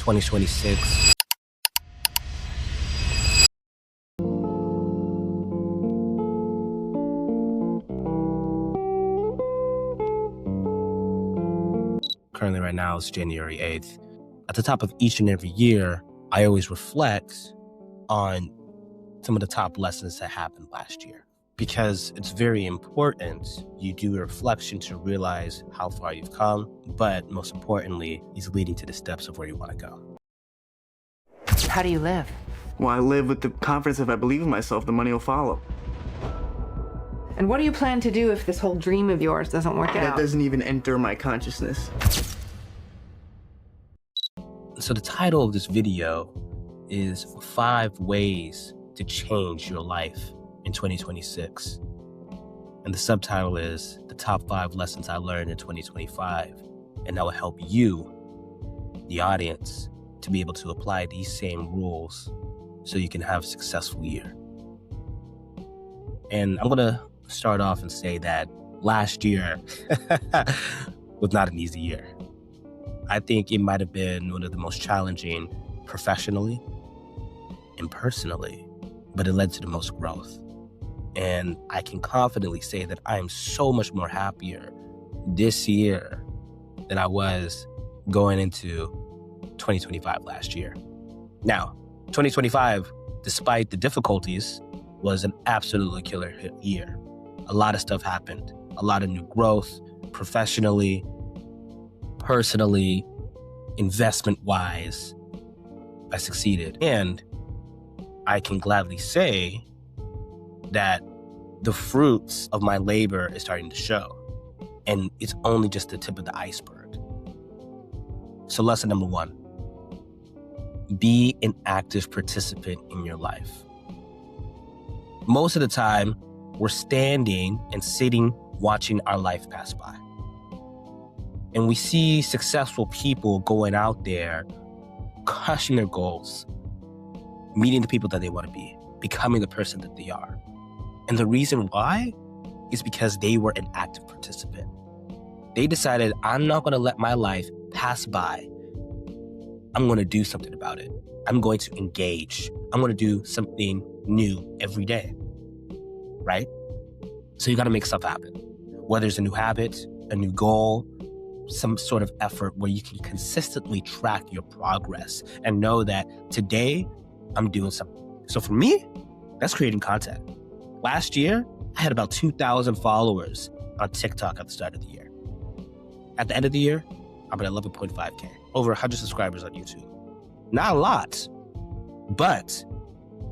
2026. Currently right now is January 8th. At the top of each and every year, I always reflect on some of the top lessons that happened last year, because it's very important you do a reflection to realize how far you've come, but most importantly, is leading to the steps of where you want to go. How do you live? Well, I live with the confidence if I believe in myself, the money will follow. And what do you plan to do if this whole dream of yours doesn't work That out? doesn't even enter my consciousness. So the title of this video is 5 Ways to Change Your Life in 2026. And the subtitle is The Top 5 Lessons I Learned in 2025. And that will help you, the audience, to be able to apply these same rules so you can have a successful year. And I'm going to start off and say that last year was not an easy year. I think it might have been one of the most challenging professionally and personally, but it led to the most growth. And I can confidently say that I am so much more happier this year than I was going into 2025 last year. Now, 2025, despite the difficulties, was an absolutely killer year. A lot of stuff happened, a lot of new growth, professionally, personally, investment-wise. I succeeded. And I can gladly say that the fruits of my labor is starting to show. And it's only just the tip of the iceberg. So lesson number 1, be an active participant in your life. Most of the time, we're standing and sitting, watching our life pass by. And we see successful people going out there, crushing their goals, meeting the people that they want to be, becoming the person that they are. And the reason why is because they were an active participant. They decided, I'm not going to let my life pass by. I'm going to do something about it. I'm going to engage. I'm going to do something new every day. Right? So you got to make stuff happen. Whether it's a new habit, a new goal, some sort of effort where you can consistently track your progress and know that today I'm doing something. So for me, that's creating content. Last year, I had about 2,000 followers on TikTok at the start of the year. At the end of the year, I'm at 11.5K, over 100 subscribers on YouTube. Not a lot, but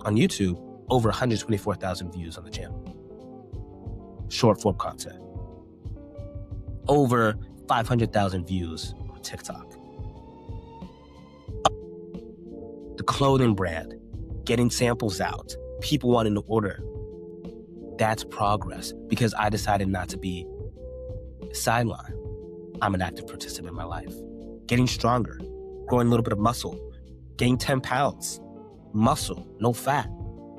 on YouTube, over 124,000 views on the channel. Short form content. Over 500,000 views on TikTok. The clothing brand, getting samples out, people wanting to order. That's progress, because I decided not to be sidelined. I'm an active participant in my life. Getting stronger, growing a little bit of muscle, gaining 10 pounds, muscle, no fat,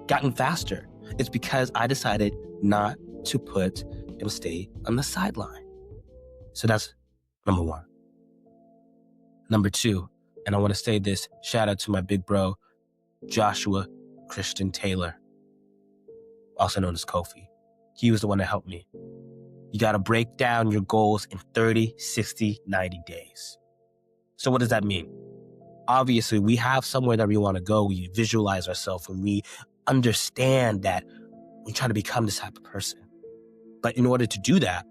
gotten faster. It's because I decided not to put and stay on the sideline. So that's number 1. Number 2, and I want to say this, shout out to my big bro, Joshua Christian Taylor, also known as Kofi. He was the one that helped me. You got to break down your goals in 30, 60, 90 days. So what does that mean? Obviously, we have somewhere that we want to go. We visualize ourselves and we understand that we're trying to become this type of person. But in order to do that,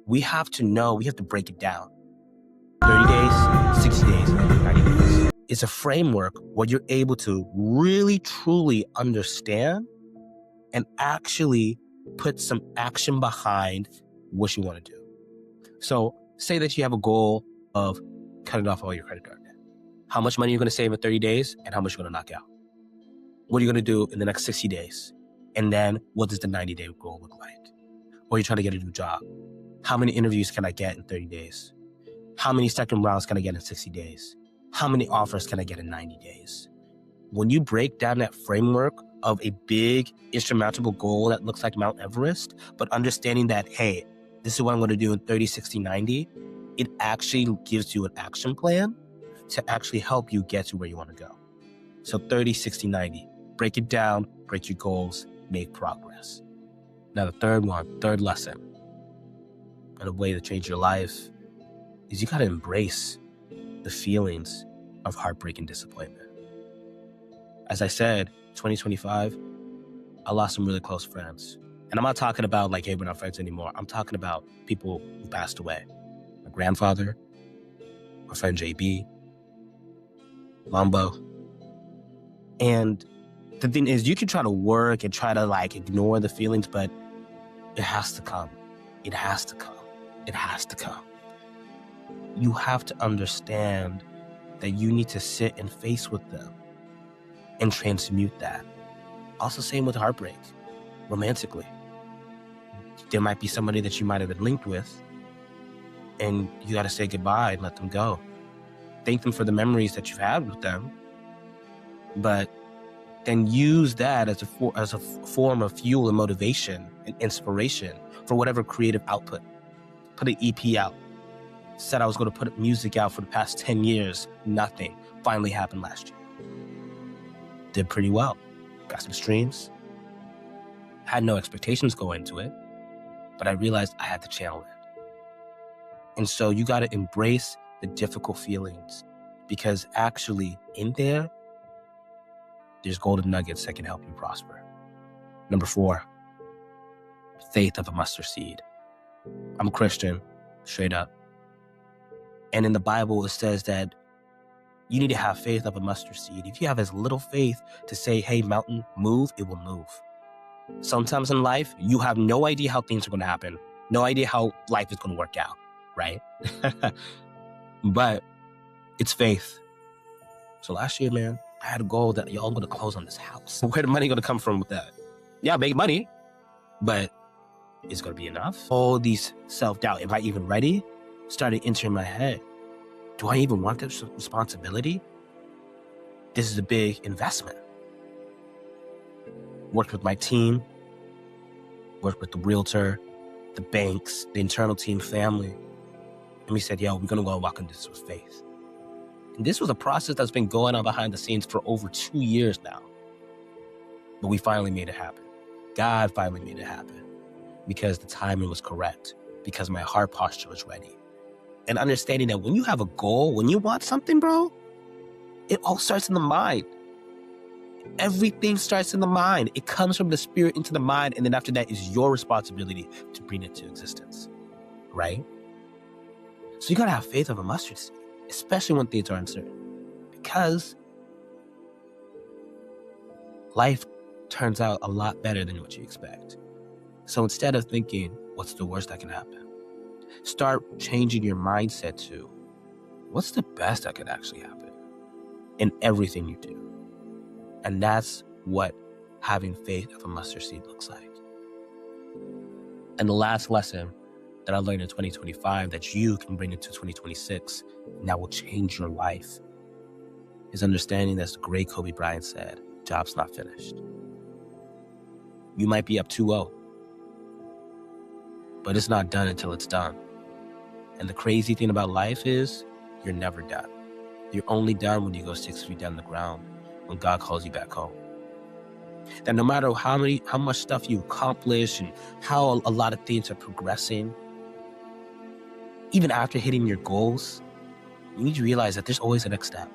we have to break it down. 30 days, 60 days, 90 days. It's a framework where you're able to really, truly understand and actually put some action behind what you want to do. So say that you have a goal of cutting off all your credit card debt. How much money are you going to save in 30 days and how much you're going to knock out? What are you going to do in the next 60 days? And then what does the 90-day goal look like? Or you're trying to get a new job. How many interviews can I get in 30 days? How many second rounds can I get in 60 days? How many offers can I get in 90 days? When you break down that framework of a big insurmountable goal that looks like Mount Everest, but understanding that, hey, this is what I'm going to do in 30, 60, 90, it actually gives you an action plan to actually help you get to where you want to go. So 30, 60, 90. Break it down, break your goals, make progress. Now the third lesson, and a way to change your life is you got to embrace the feelings of heartbreak and disappointment. As I said, 2025, I lost some really close friends. And I'm not talking about like, hey, we're not friends anymore. I'm talking about people who passed away. My grandfather, my friend JB, Mambo. And the thing is, you can try to work and try to like ignore the feelings, but it has to come. It has to come. It has to come. You have to understand that you need to sit and face with them and transmute that. Also, same with heartbreak, romantically. There might be somebody that you might have been linked with, and you got to say goodbye and let them go. Thank them for the memories that you've had with them, but then use that as a form of fuel and motivation and inspiration for whatever creative output. Put an EP out. Said I was going to put music out for the past 10 years. Nothing. Finally happened last year. Did pretty well. Got some streams. Had no expectations going into it, but I realized I had to channel it. And so you got to embrace the difficult feelings, because actually in there's golden nuggets that can help you prosper. Number 4, faith of a mustard seed. I'm a Christian, straight up. And in the Bible, it says that you need to have faith of a mustard seed. If you have as little faith to say, hey, mountain, move, it will move. Sometimes in life, you have no idea how things are going to happen. No idea how life is going to work out, right? But it's faith. So last year, man, I had a goal that y'all going to close on this house. Where the money going to come from with that? Yeah, make money, but is it going to be enough? All these self-doubt, am I even ready? Started entering my head. Do I even want this responsibility? This is a big investment. Worked with my team, worked with the realtor, the banks, the internal team family. And we said, yo, we're going to go walk into this with faith. And this was a process that's been going on behind the scenes for over 2 years now. But we finally made it happen. God finally made it happen because the timing was correct, because my heart posture was ready. And understanding that when you have a goal, when you want something, bro, it all starts in the mind. Everything starts in the mind. It comes from the spirit into the mind. And then after that is your responsibility to bring it to existence, right? So you got to have faith of a mustard seed, especially when things are uncertain, because life turns out a lot better than what you expect. So instead of thinking, what's the worst that can happen? Start changing your mindset to, what's the best that could actually happen in everything you do? And that's what having faith of a mustard seed looks like. And the last lesson that I learned in 2025 that you can bring into 2026 and that will change your life is understanding, as the great Kobe Bryant said, job's not finished. You might be up 2-0, but it's not done until it's done. And the crazy thing about life is you're never done. You're only done when you go 6 feet down the ground, when God calls you back home. That no matter how much stuff you accomplish and how a lot of things are progressing, even after hitting your goals, you need to realize that there's always a next step.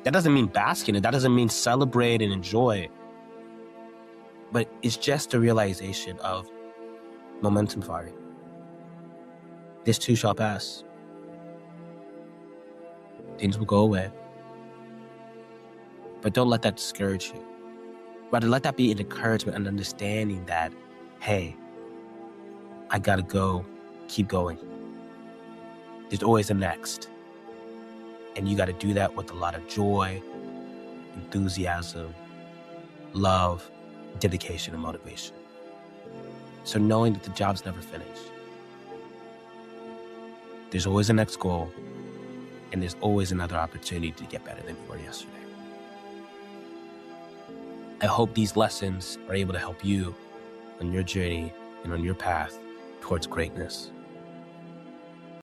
That doesn't mean bask in it. That doesn't mean celebrate and enjoy. But it's just a realization of momentum firing. This too shall pass. Things will go away. But don't let that discourage you. Rather, let that be an encouragement and understanding that, hey, I gotta go, keep going. There's always a next. And you gotta do that with a lot of joy, enthusiasm, love, dedication, and motivation. So knowing that the job's never finished. There's always a next goal, and there's always another opportunity to get better than you were yesterday. I hope these lessons are able to help you on your journey and on your path towards greatness.